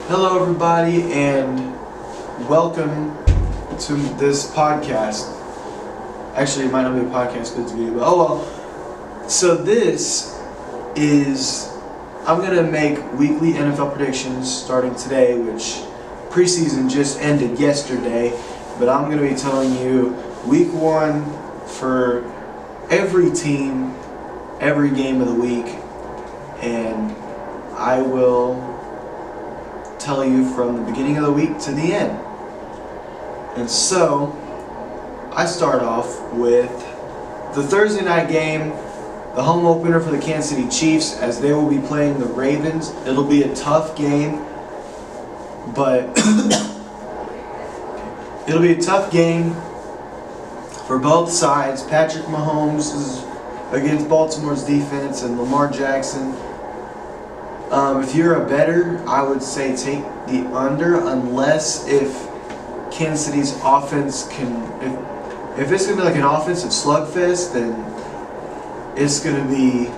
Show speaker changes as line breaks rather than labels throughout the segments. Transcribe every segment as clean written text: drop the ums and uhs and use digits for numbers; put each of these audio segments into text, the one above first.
Hello, everybody, and welcome to this podcast. Actually, it might not be a podcast, but it's a video. But well. So this is, I'm going to make weekly NFL predictions starting today, which preseason just ended yesterday. But I'm going to be telling you week one for every team, every game of the week. And I will tell you from the beginning of the week to the end. And so I start off with the Thursday night game, the home opener for the Kansas City Chiefs, as they will be playing the Ravens. It'll be a tough game, but it'll be a tough game for both sides. Patrick Mahomes is against Baltimore's defense and Lamar Jackson. If you're a bettor, I would say take the under, unless if Kansas City's offense can, if it's going to be like an offensive slugfest, then it's going to be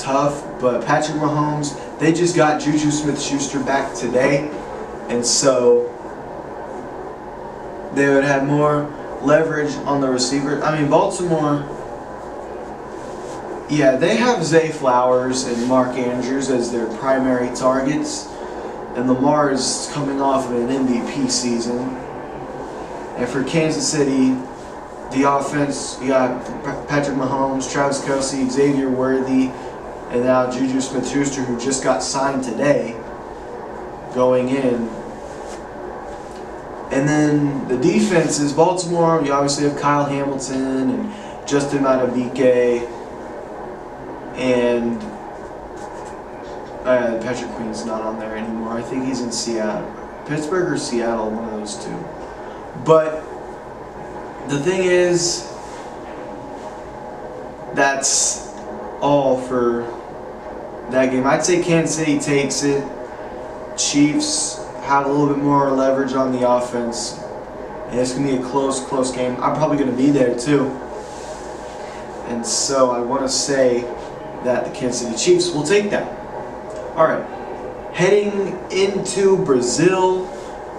tough. But Patrick Mahomes, they just got Juju Smith-Schuster back today, and so they would have more leverage on the receiver. I mean, Baltimore, yeah, they have Zay Flowers and Mark Andrews as their primary targets, and Lamar is coming off of an MVP season. And for Kansas City, the offense, you got Patrick Mahomes, Travis Kelce, Xavier Worthy, and now Juju Smith-Schuster, who just got signed today, going in. And then the defense is Baltimore. You obviously have Kyle Hamilton and Justin Madubuike. And Patrick Queen's not on there anymore. I think he's in Seattle. Pittsburgh or Seattle, one of those two. But the thing is, that's all for that game. I'd say Kansas City takes it. Chiefs have a little bit more leverage on the offense. And it's going to be a close game. I'm probably going to be there too. And so I want to say that the Kansas City Chiefs will take that. All right, heading into Brazil,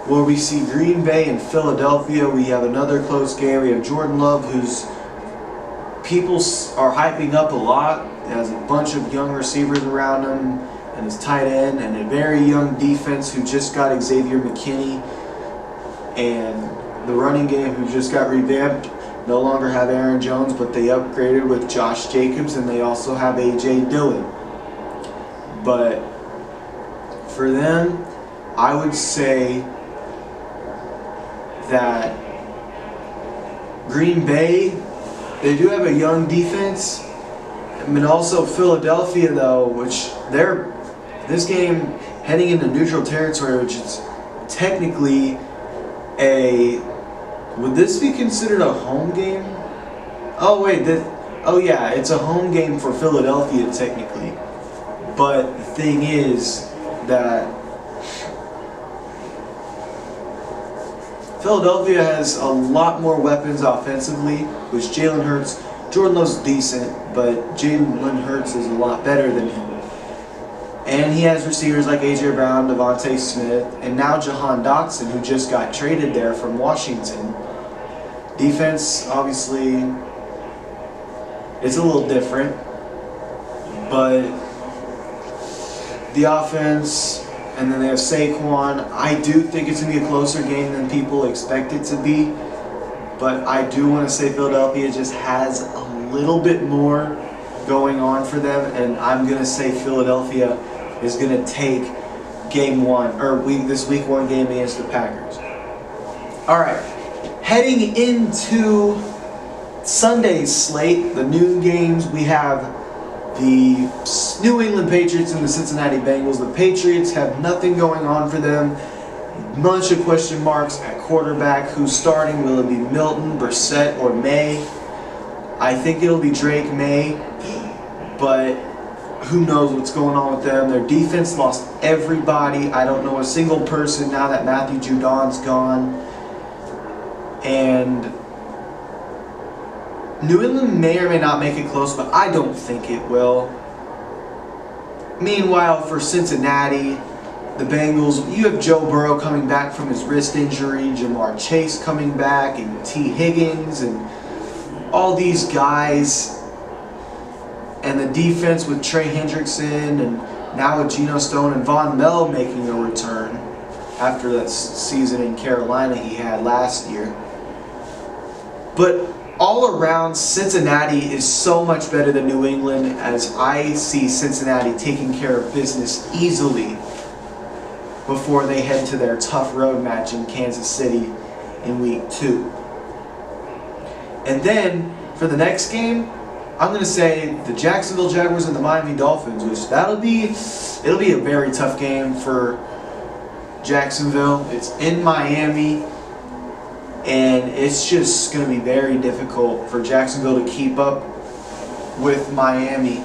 where we see Green Bay and Philadelphia. We have another close game. We have Jordan Love, who's people are hyping up a lot. He has a bunch of young receivers around him, and his tight end, and a very young defense who just got Xavier McKinney, and the running game who just got revamped. No longer have Aaron Jones, but they upgraded with Josh Jacobs, and they also have A.J. Dillon. But for them, I would say that Green Bay, they do have a young defense. I mean, also Philadelphia, though, which they're, this game heading into neutral territory, which is technically would this be considered a home game? Oh wait, oh yeah, it's a home game for Philadelphia technically. But the thing is that Philadelphia has a lot more weapons offensively, which Jalen Hurts, Jordan Love's decent, but Jalen Hurts is a lot better than him. And he has receivers like A.J. Brown, Devontae Smith, and now Jahan Dotson, who just got traded there from Washington. Defense, obviously, it's a little different, but the offense, and then they have Saquon. I do think it's going to be a closer game than people expect it to be, but I do want to say Philadelphia just has a little bit more going on for them, and I'm going to say Philadelphia is going to take game one, or this week one game against the Packers. All right, heading into Sunday's slate, the noon games, we have the New England Patriots and the Cincinnati Bengals. The Patriots have nothing going on for them. Bunch of question marks at quarterback. Who's starting? Will it be Milton, Brissett, or May? I think it'll be Drake May, but who knows what's going on with them. Their defense lost everybody. I don't know a single person now that Matthew Judon's gone. And New England may or may not make it close, but I don't think it will. Meanwhile, for Cincinnati, the Bengals, you have Joe Burrow coming back from his wrist injury, Jamar Chase coming back, and T. Higgins, and all these guys. And the defense with Trey Hendrickson, and now with Geno Stone and Von Miller making a return after that season in Carolina he had last year. But all around, Cincinnati is so much better than New England, as I see Cincinnati taking care of business easily before they head to their tough road match in Kansas City in week 2. And then for the next game, I'm going to say the Jacksonville Jaguars and the Miami Dolphins, which it'll be a very tough game for Jacksonville. It's in Miami, and it's just going to be very difficult for Jacksonville to keep up with Miami,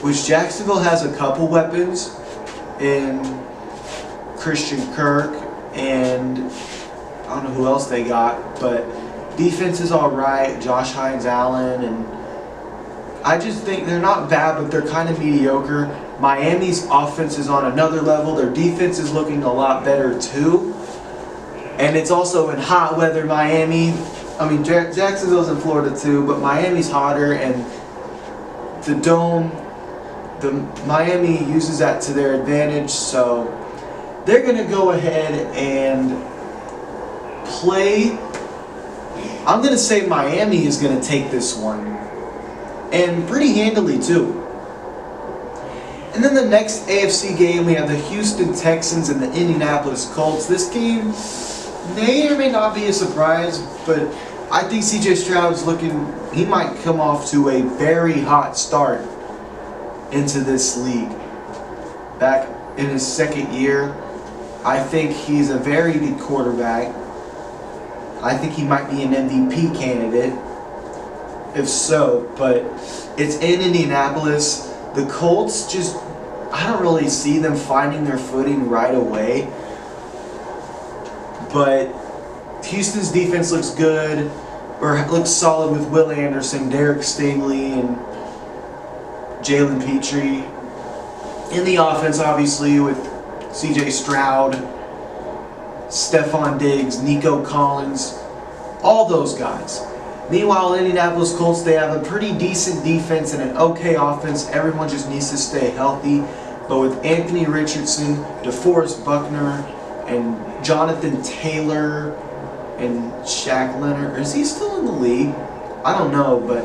which Jacksonville has a couple weapons in Christian Kirk, and I don't know who else they got, but defense is all right. Josh Hines-Allen, and I just think they're not bad, but they're kind of mediocre. Miami's offense is on another level. Their defense is looking a lot better too. And it's also in hot weather, Miami. I mean, Jacksonville's in Florida too, but Miami's hotter, and the dome, Miami uses that to their advantage, so they're going to go ahead and play. I'm going to say Miami is going to take this one, and pretty handily too. And then the next AFC game, we have the Houston Texans and the Indianapolis Colts. This game may or may not be a surprise, but I think CJ Stroud's he might come off to a very hot start into this league. Back in his second year, I think he's a very good quarterback. I think he might be an MVP candidate, if so, but it's in Indianapolis. The Colts I don't really see them finding their footing right away. But Houston's defense looks good, or looks solid with Will Anderson, Derek Stingley, and Jalen Petrie. In the offense, obviously, with CJ Stroud, Stephon Diggs, Nico Collins, all those guys. Meanwhile, Indianapolis Colts, they have a pretty decent defense and an okay offense. Everyone just needs to stay healthy. But with Anthony Richardson, DeForest Buckner, and Jonathan Taylor, and Shaq Leonard, is he still in the league? I don't know, but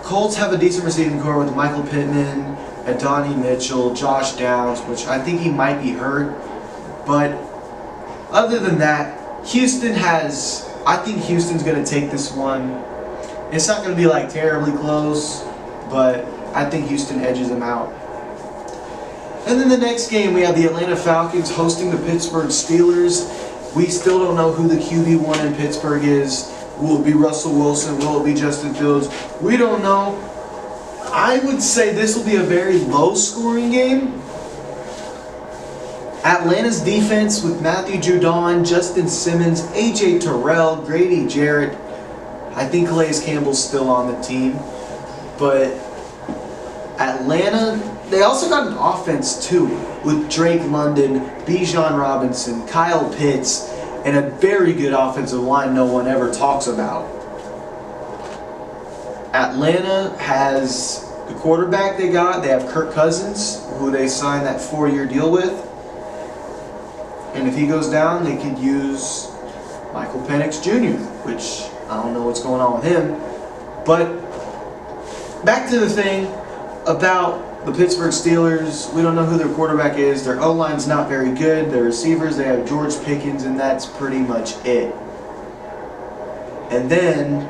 Colts have a decent receiving core with Michael Pittman, Adonai Mitchell, Josh Downs, which I think he might be hurt. But other than that, I think Houston's going to take this one. It's not going to be terribly close, but I think Houston edges them out. And then the next game, we have the Atlanta Falcons hosting the Pittsburgh Steelers. We still don't know who the QB1 in Pittsburgh is. Will it be Russell Wilson? Will it be Justin Fields? We don't know. I would say this will be a very low-scoring game. Atlanta's defense with Matthew Judon, Justin Simmons, A.J. Terrell, Grady Jarrett. I think Calais Campbell's still on the team. But Atlanta, they also got an offense too, with Drake London, Bijan Robinson, Kyle Pitts, and a very good offensive line no one ever talks about. Atlanta has the quarterback they got. They have Kirk Cousins, who they signed that 4-year deal with. And if he goes down, they could use Michael Penix Jr., which I don't know what's going on with him. But back to the thing about the Pittsburgh Steelers. We don't know who their quarterback is. Their O-line's not very good. Their receivers, they have George Pickens, and that's pretty much it. And then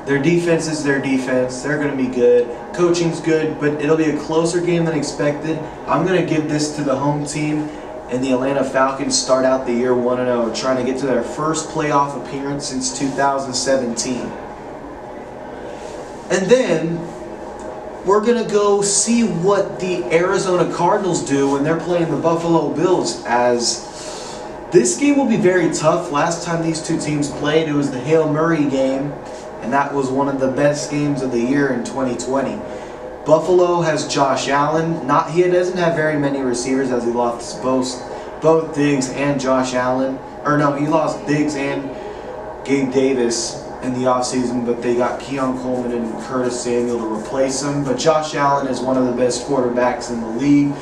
their defense is their defense. They're going to be good. Coaching's good, but it'll be a closer game than expected. I'm going to give this to the home team. And the Atlanta Falcons start out the year 1-0, trying to get to their first playoff appearance since 2017. And then we're going to go see what the Arizona Cardinals do when they're playing the Buffalo Bills, as this game will be very tough. Last time these two teams played, it was the Hail Murray game, and that was one of the best games of the year in 2020. Buffalo has Josh Allen. He doesn't have very many receivers as he lost both Diggs and Josh Allen. Or no, he lost Diggs and Gabe Davis in the offseason, but they got Keon Coleman and Curtis Samuel to replace him. But Josh Allen is one of the best quarterbacks in the league.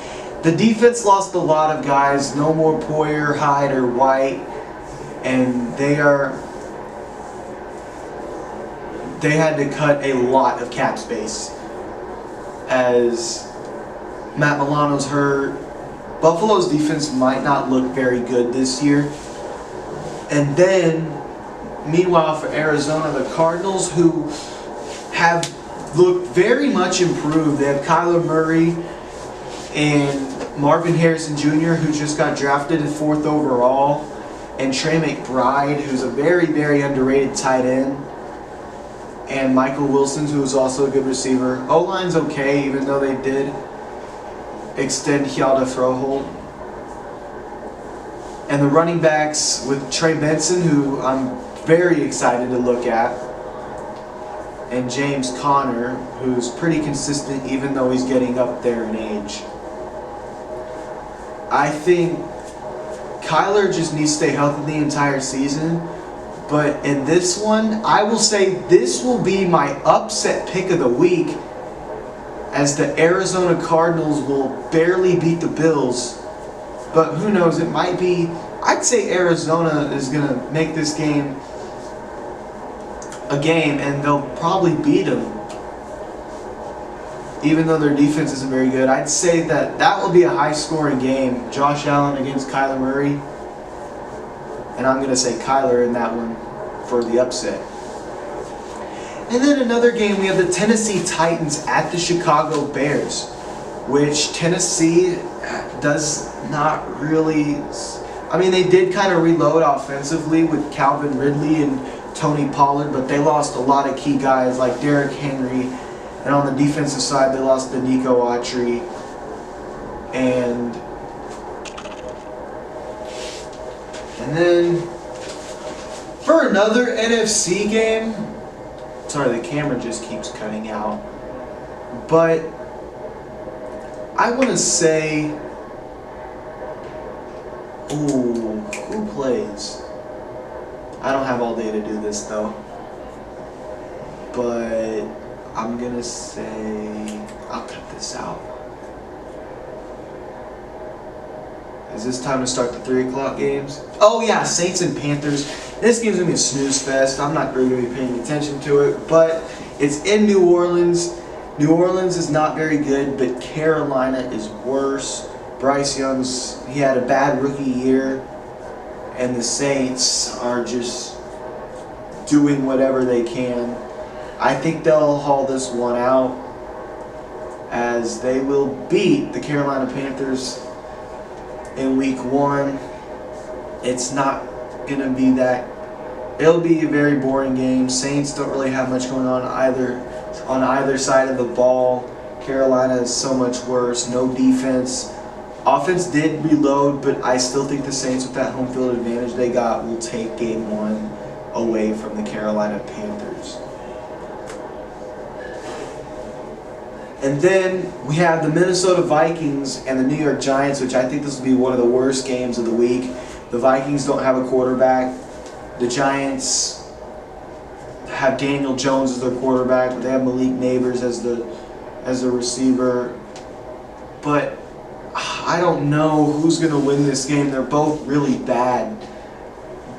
The defense lost a lot of guys. No more Poyer, Hyde, or White. And they had to cut a lot of cap space as Matt Milano's hurt. Buffalo's defense might not look very good this year. And then, meanwhile, for Arizona, the Cardinals, who have looked very much improved. They have Kyler Murray and Marvin Harrison Jr., who just got drafted at 4th overall, and Trey McBride, who's a very, very underrated tight end, and Michael Wilson, who is also a good receiver. O-line's okay, even though they did extend Hjalta Froholt. And the running backs with Trey Benson, who I'm very excited to look at, and James Conner, who's pretty consistent even though he's getting up there in age. I think Kyler just needs to stay healthy the entire season. But in this one, I will say this will be my upset pick of the week, as the Arizona Cardinals will barely beat the Bills. But who knows, it might be. I'd say Arizona is going to make this game a game, and they'll probably beat them, even though their defense isn't very good. I'd say that will be a high-scoring game. Josh Allen against Kyler Murray. And I'm going to say Kyler in that one for the upset. And then another game, we have the Tennessee Titans at the Chicago Bears, which Tennessee does not really. I mean, they did kind of reload offensively with Calvin Ridley and Tony Pollard, but they lost a lot of key guys like Derrick Henry. And on the defensive side, they lost to Nico Autry. And then for another NFC game, sorry, the camera just keeps cutting out. But I want to say, who plays? I don't have all day to do this though. But I'm going to say, I'll cut this out. Is this time to start the 3 o'clock games? Oh yeah, Saints and Panthers. This game's going to be a snooze fest. I'm not really going to be paying attention to it, but it's in New Orleans. New Orleans is not very good, but Carolina is worse. Bryce he had a bad rookie year, and the Saints are just doing whatever they can. I think they'll haul this one out, as they will beat the Carolina Panthers in week 1. It's not going to be that. It'll be a very boring game. Saints don't really have much going on either side of the ball. Carolina is so much worse. No defense. Offense did reload, but I still think the Saints, with that home field advantage they got, will take game 1 away from the Carolina Panthers. And then we have the Minnesota Vikings and the New York Giants, which I think this will be one of the worst games of the week. The Vikings don't have a quarterback. The Giants have Daniel Jones as their quarterback, but they have Malik Neighbors as the receiver. But I don't know who's going to win this game. They're both really bad.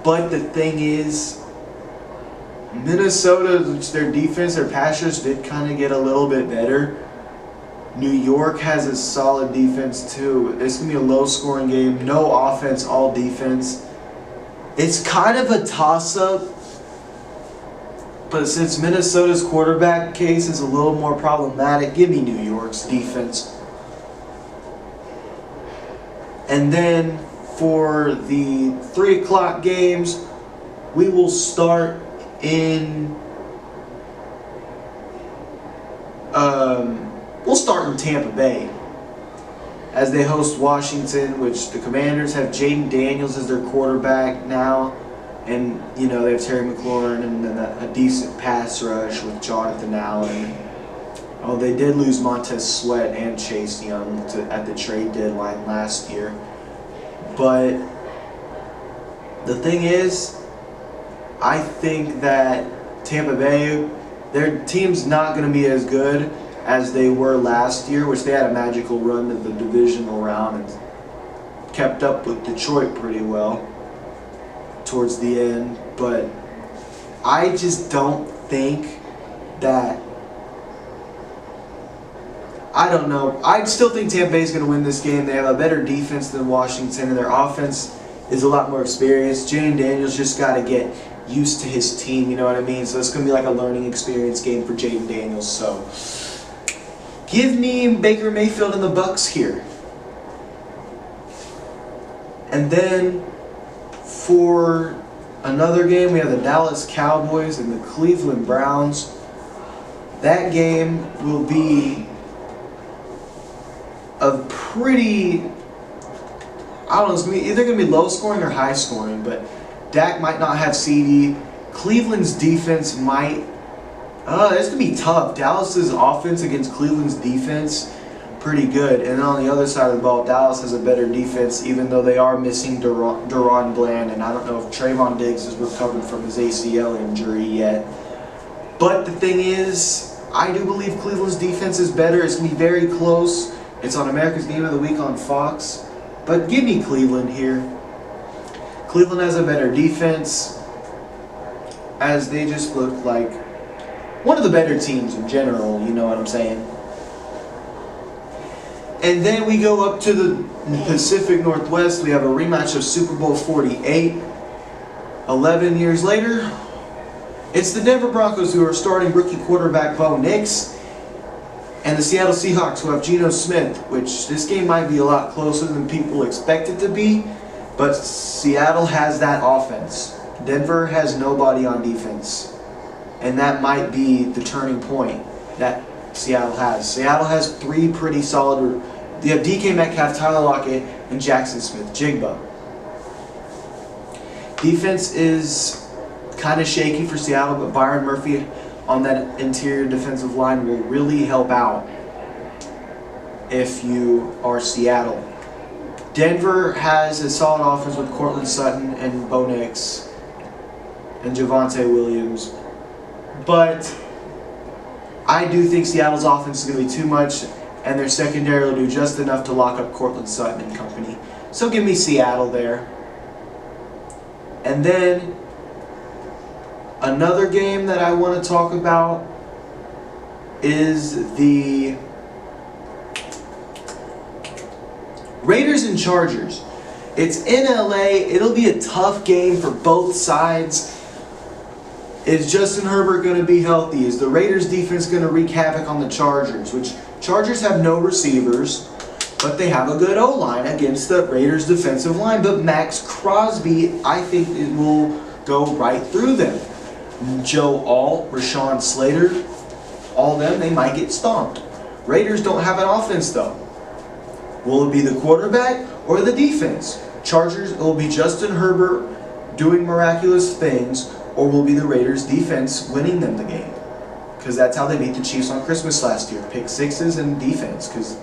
But the thing is, Minnesota, their defense, their pass rush did kind of get a little bit better. New York has a solid defense too. It's going to be a low-scoring game. No offense, all defense. It's kind of a toss-up. But since Minnesota's quarterback case is a little more problematic, give me New York's defense. And then for the 3 o'clock games, we will start in Tampa Bay as they host Washington, which the Commanders have Jaden Daniels as their quarterback now, and they have Terry McLaurin and then a decent pass rush with Jonathan Allen. Oh, they did lose Montez Sweat and Chase Young at the trade deadline last year. But the thing is, I think that Tampa Bay, their team's not going to be as good as they were last year, which they had a magical run to the divisional round and kept up with Detroit pretty well towards the end. But I just don't think that, I don't know. I still think Tampa Bay is going to win this game. They have a better defense than Washington, and their offense is a lot more experienced. Jaden Daniels just got to get used to his team, you know what I mean? So it's going to be like a learning experience game for Jaden Daniels. So give me Baker Mayfield and the Bucks here. And then for another game, we have the Dallas Cowboys and the Cleveland Browns. That game will be a pretty, I don't know, it's gonna be either going to be low scoring or high scoring, but Dak might not have CD. Cleveland's defense might, it's going to be tough. Dallas's offense against Cleveland's defense, pretty good. And then on the other side of the ball, Dallas has a better defense, even though they are missing Deron Bland, and I don't know if Trayvon Diggs has recovered from his ACL injury yet. But the thing is, I do believe Cleveland's defense is better. It's going to be very close. It's on America's Game of the Week on Fox. But give me Cleveland here. Cleveland has a better defense, as they just look like one of the better teams in general, you know what I'm saying? And then we go up to the Pacific Northwest. We have a rematch of Super Bowl 48. 11 years later, it's the Denver Broncos who are starting rookie quarterback Bo Nix, and the Seattle Seahawks who have Geno Smith, which this game might be a lot closer than people expect it to be, but Seattle has that offense. Denver has nobody on defense, and that might be the turning point that Seattle has. Seattle has three pretty solid. They have DK Metcalf, Tyler Lockett, and Jackson Smith-Jigba. Defense is kind of shaky for Seattle, but Byron Murphy on that interior defensive line will really help out if you are Seattle. Denver has a solid offense with Courtland Sutton and Bo Nix and Javonte Williams, but I do think Seattle's offense is going to be too much, and their secondary will do just enough to lock up Courtland Sutton and company. So give me Seattle there. And then another game that I want to talk about is the Raiders and Chargers. It's in LA. It'll be a tough game for both sides. Is Justin Herbert going to be healthy? Is the Raiders defense going to wreak havoc on the Chargers? Which Chargers have no receivers, but they have a good O-line against the Raiders defensive line. But Max Crosby, I think it will go right through them. Joe Alt, Rashawn Slater, all them, they might get stomped. Raiders don't have an offense though. Will it be the quarterback or the defense? Chargers, it will be Justin Herbert doing miraculous things, or will it be the Raiders defense winning them the game? Because that's how they beat the Chiefs on Christmas last year. Pick sixes and defense. Because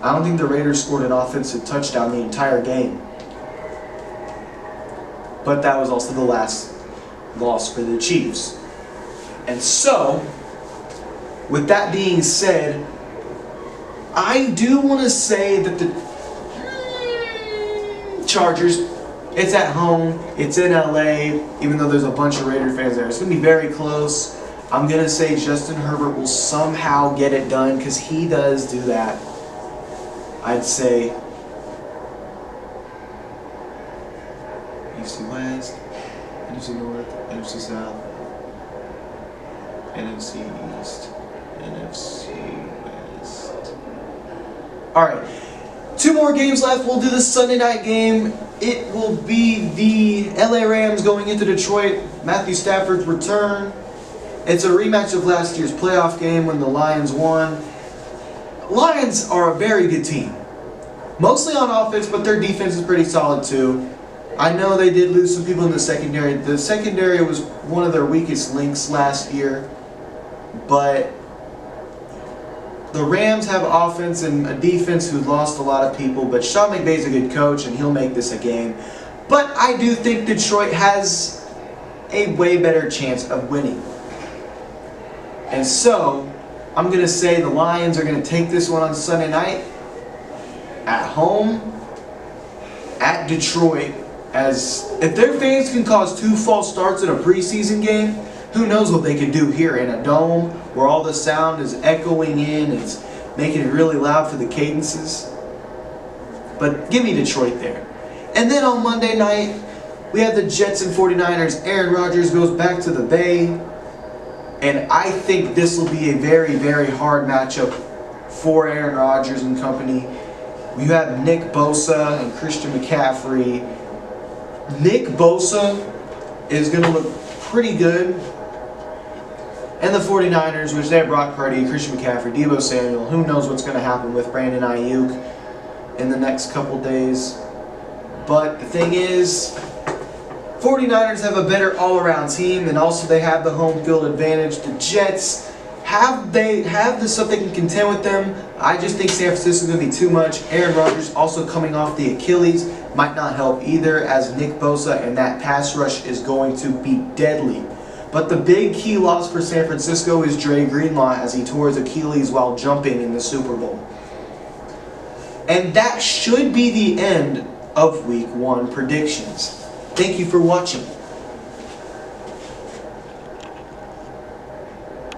I don't think the Raiders scored an offensive touchdown the entire game. But that was also the last loss for the Chiefs. And so, with that being said, I do want to say that the Chargers, it's at home, it's in LA, even though there's a bunch of Raider fans there. It's going to be very close. I'm going to say Justin Herbert will somehow get it done, because he does do that. I'd say NFC West, NFC North, NFC South, NFC East, NFC West. Alright, 2 more games left. We'll do the Sunday night game. It will be the LA Rams going into Detroit. Matthew Stafford's return. It's a rematch of last year's playoff game when the Lions won. Lions are a very good team. Mostly on offense, but their defense is pretty solid too. I know they did lose some people in the secondary. The secondary was one of their weakest links last year. But the Rams have offense and a defense who lost a lot of people, but Sean McVay's a good coach and he'll make this a game. But I do think Detroit has a way better chance of winning. And so, I'm going to say the Lions are going to take this one on Sunday night at home at Detroit. As if their fans can cause 2 false starts in a preseason game, who knows what they could do here in a dome where all the sound is echoing in, it's making it really loud for the cadences. But give me Detroit there. And then on Monday night, we have the Jets and 49ers. Aaron Rodgers goes back to the Bay. And I think this will be a very, very hard matchup for Aaron Rodgers and company. You have Nick Bosa and Christian McCaffrey. Nick Bosa is going to look pretty good. And the 49ers, which they have Brock Purdy, Christian McCaffrey, Deebo Samuel. Who knows what's going to happen with Brandon Ayuk in the next couple days. But the thing is, 49ers have a better all-around team, and also they have the home field advantage. The Jets, have the stuff they can contend with them. I just think San Francisco is going to be too much. Aaron Rodgers also coming off the Achilles might not help either, as Nick Bosa and that pass rush is going to be deadly. But the big key loss for San Francisco is Dre Greenlaw, as he tore his Achilles while jumping in the Super Bowl. And that should be the end of Week 1 predictions. Thank you for watching.